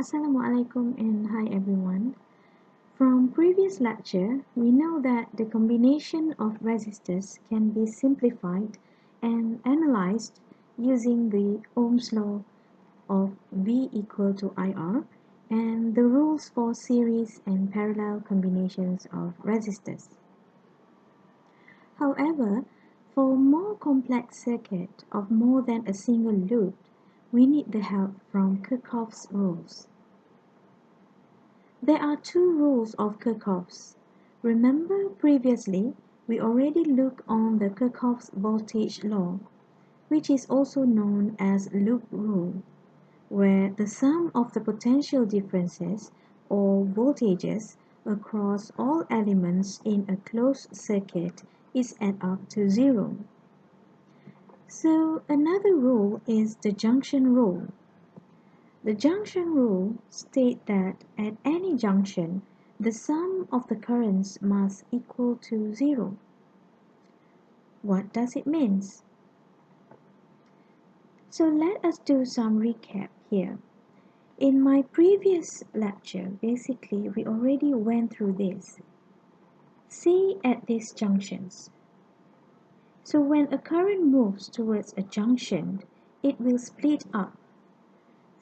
Assalamualaikum and hi everyone. From previous lecture, we know that the combination of resistors can be simplified and analyzed using the Ohm's law of V equal to IR and the rules for series and parallel combinations of resistors. However, for more complex circuit of more than a single loop, we need the help from Kirchhoff's rules. There are two rules of Kirchhoff's. Remember previously we already looked on the Kirchhoff's voltage law, which is also known as loop rule, where the sum of the potential differences or voltages across all elements in a closed circuit is add up to zero. So another rule is the junction rule. The junction rule states that at any junction, the sum of the currents must equal to zero. What does it mean? So let us do some recap here. In my previous lecture, basically we already went through this. See at these junctions. So when a current moves towards a junction, it will split up.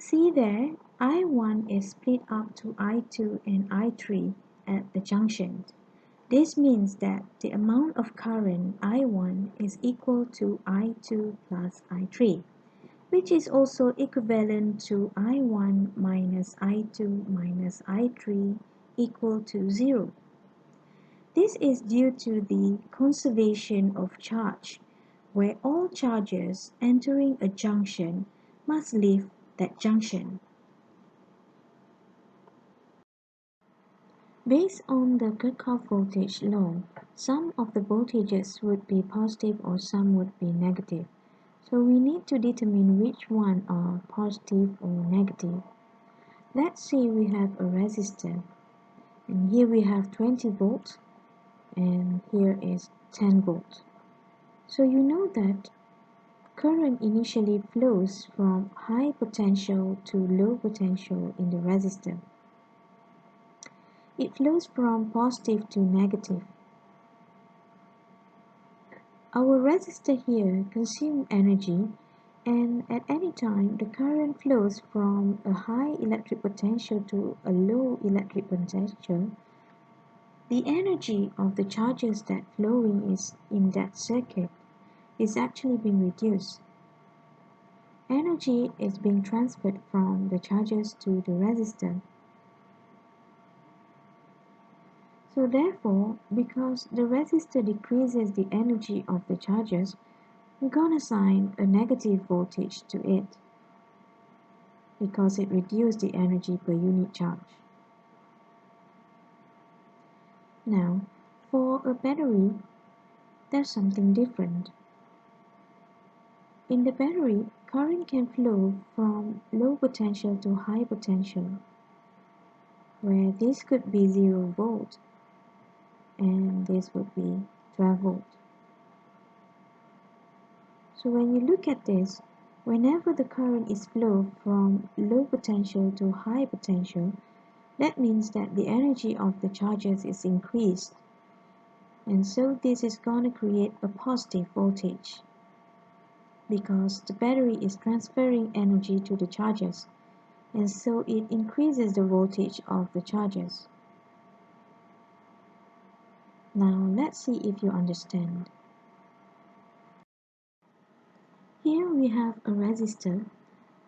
See there, I1 is split up to I2 and I3 at the junction. This means that the amount of current I1 is equal to I2 plus I3, which is also equivalent to I1 minus I2 minus I3 equal to 0. This is due to the conservation of charge, where all charges entering a junction must leave that junction. Based on the Kirchhoff voltage law, some of the voltages would be positive or some would be negative. So we need to determine which one are positive or negative. Let's say we have a resistor, and here we have 20 volts, and here is 10 volts. So you know that current initially flows from high potential to low potential in the resistor. It flows from positive to negative. Our resistor here consumes energy, and at any time the current flows from a high electric potential to a low electric potential. The energy of the charges that flowing is in that circuit is actually being reduced. Energy is being transferred from the charges to the resistor. So therefore, because the resistor decreases the energy of the charges, we're going to assign a negative voltage to it because it reduced the energy per unit charge. Now, for a battery, there's something different. In the battery, current can flow from low potential to high potential, where this could be 0 volt and this would be 12 volt. So when you look at this, whenever the current is flowed from low potential to high potential, that means that the energy of the charges is increased. And so this is going to create a positive voltage because the battery is transferring energy to the charges, and so it increases the voltage of the charges. Now let's see if you understand. Here we have a resistor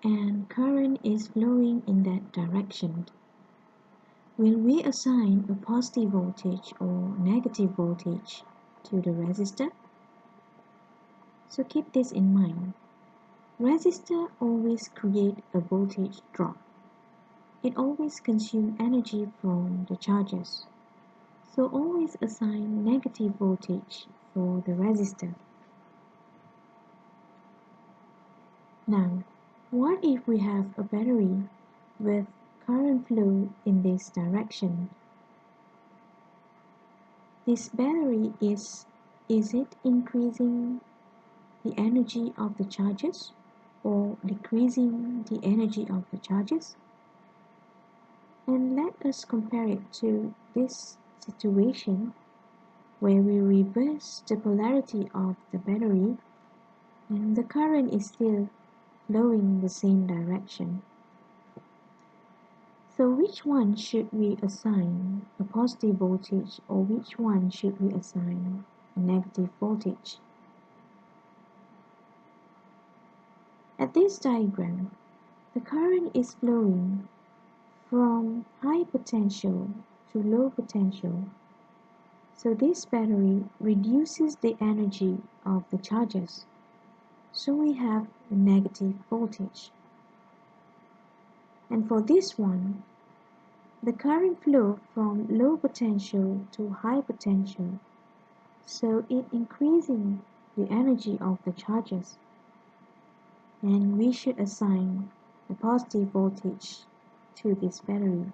and current is flowing in that direction. Will we assign a positive voltage or negative voltage to the resistor? So keep this in mind. Resistor always create a voltage drop. It always consumes energy from the charges. So always assign negative voltage for the resistor. Now, what if we have a battery with current flow in this direction? This battery is it increasing the energy of the charges or decreasing the energy of the charges? And let us compare it to this situation where we reverse the polarity of the battery and the current is still flowing in the same direction. So which one should we assign a positive voltage or which one should we assign a negative voltage? At this diagram, the current is flowing from high potential to low potential. So this battery reduces the energy of the charges. So we have a negative voltage. And for this one, the current flow from low potential to high potential. So it increasing the energy of the charges. And we should assign a positive voltage to this battery.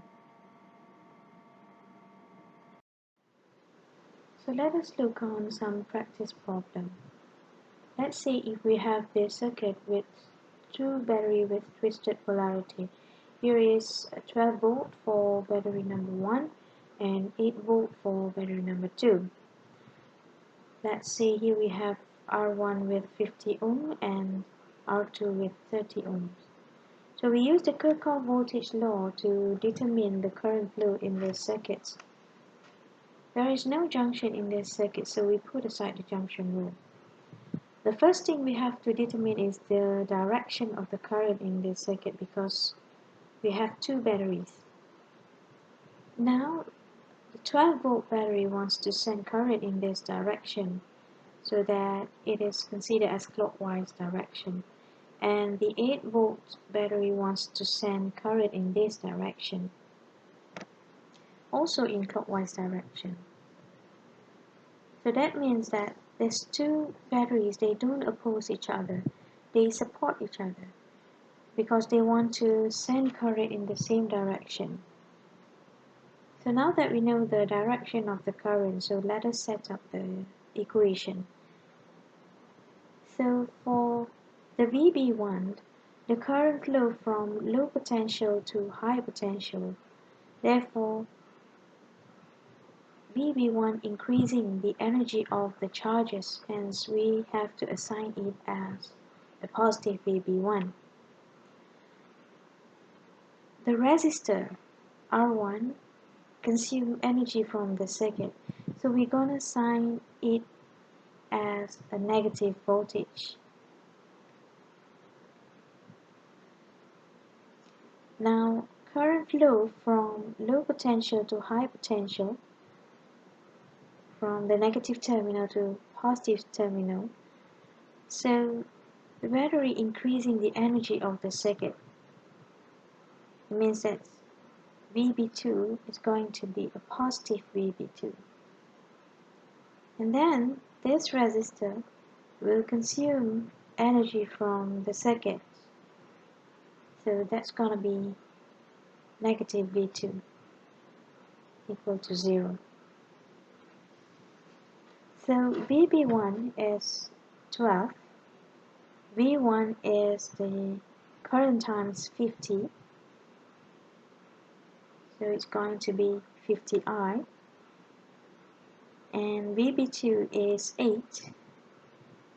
So let us look on some practice problem. Let's say if we have this circuit with two battery with twisted polarity. Here is 12 volt for battery number 1 and 8 volt for battery number 2. Let's say here we have R1 with 50 ohm and R2 with 30 ohms. So we use the Kirchhoff voltage law to determine the current flow in this circuit. There is no junction in this circuit, so we put aside the junction rule. The first thing we have to determine is the direction of the current in this circuit because we have two batteries. Now, the 12 volt battery wants to send current in this direction so that it is considered as clockwise direction. And the 8 volt battery wants to send current in this direction, also in clockwise direction. So that means that these two batteries, they don't oppose each other, they support each other because they want to send current in the same direction. So now that we know the direction of the current, so let us set up the equation. So for the VB1, the current flow from low potential to high potential. Therefore, VB1 increasing the energy of the charges, hence we have to assign it as a positive VB1. The resistor R1 consume energy from the circuit, so we're going to assign it as a negative voltage. Now, current flow from low potential to high potential, from the negative terminal to positive terminal. So the battery increasing the energy of the circuit. It means that VB2 is going to be a positive VB2. And then this resistor will consume energy from the circuit. So that's going to be negative V2 equal to 0. So VB1 is 12. V1 is the current times 50. So it's going to be 50I. And VB2 is 8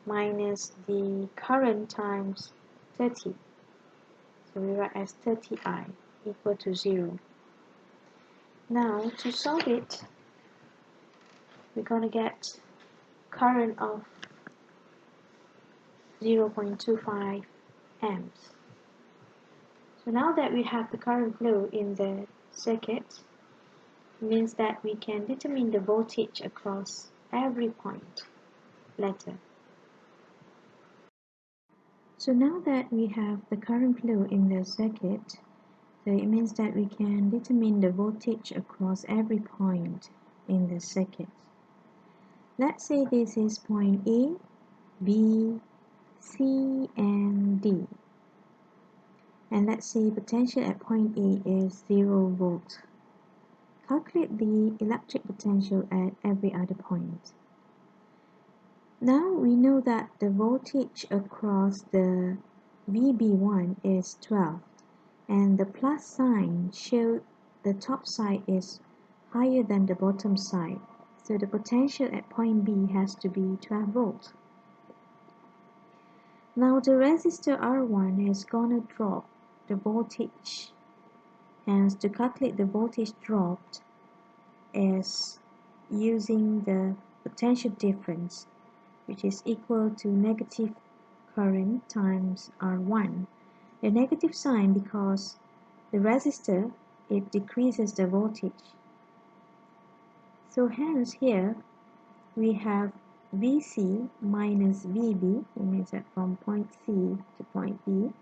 minus the current times 30. So we write as 30I equal to 0. Now to solve it, we're going to get current of 0.25 amps. So now that we have the current flow in the circuit, it means that we can determine the voltage across every point later. So now that we have the current flow in the circuit, so it means that we can determine the voltage across every point in the circuit. Let's say this is point A, B, C, and D. And let's say potential at point A is 0 volt. Calculate the electric potential at every other point. Now we know that the voltage across the VB1 is 12 and the plus sign shows the top side is higher than the bottom side. So the potential at point B has to be 12 volts. Now the resistor R1 is gonna drop the voltage. Hence, to calculate the voltage dropped is using the potential difference, which is equal to negative current times R1. The negative sign because the resistor, it decreases the voltage. So hence here we have VC minus VB, it means that from point C to point B,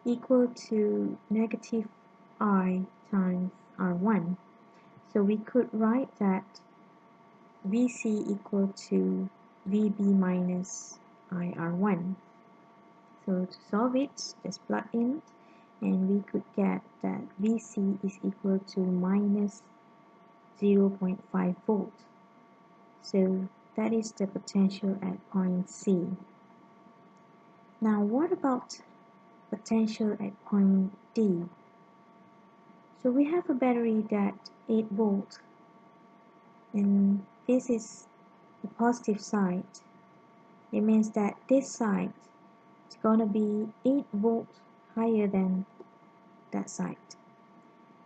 equal to negative I times R1. So we could write that VC equal to VB minus IR1. So to solve it, just plug in and we could get that VC is equal to minus 0.5 volt. So that is the potential at point C. Now what about potential at point D? So we have a battery that 8 volt and this is the positive side. It means that this side is going to be 8 volt higher than that side.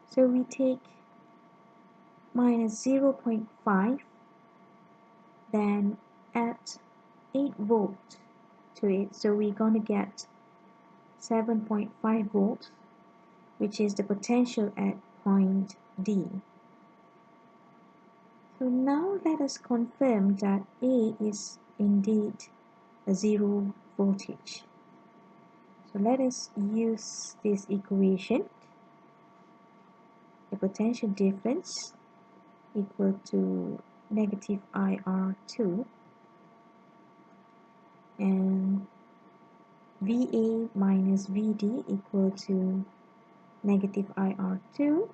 So we take minus 0.5, then add 8 volt to it. So we're going to get 7.5 volts, which is the potential at point D. So now let us confirm that A is indeed a zero voltage. So let us use this equation. The potential difference equal to negative IR2 and VA minus VD equal to negative IR2.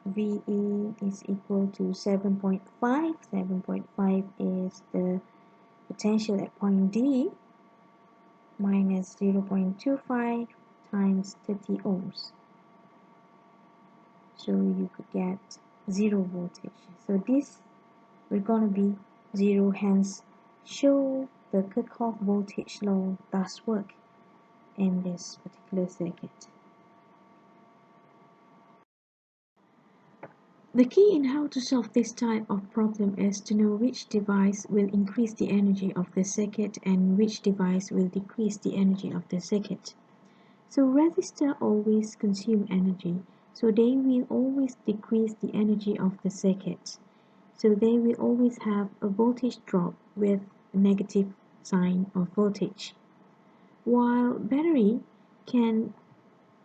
VA is equal to 7.5. 7.5 is the potential at point D minus 0.25 times 30 ohms. So you could get 0 voltage. So this we're going to be 0, hence show the Kirchhoff voltage law does work in this particular circuit. The key in how to solve this type of problem is to know which device will increase the energy of the circuit and which device will decrease the energy of the circuit. So resistors always consume energy, so they will always decrease the energy of the circuit. So they will always have a voltage drop with a negative sign of voltage. While battery can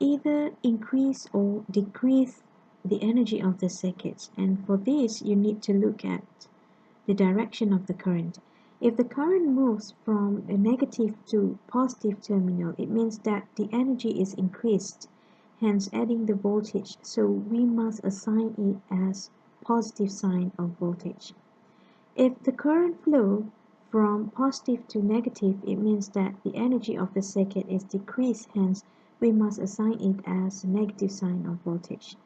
either increase or decrease the energy of the circuits, and for this you need to look at the direction of the current. If the current moves from a negative to positive terminal, it means that the energy is increased, hence adding the voltage, so we must assign it as positive sign of voltage. If the current flow from positive to negative, it means that the energy of the circuit is decreased, hence we must assign it as a negative sign of voltage.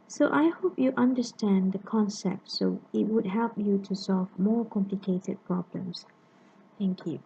So I hope you understand the concept, so it would help you to solve more complicated problems. Thank you.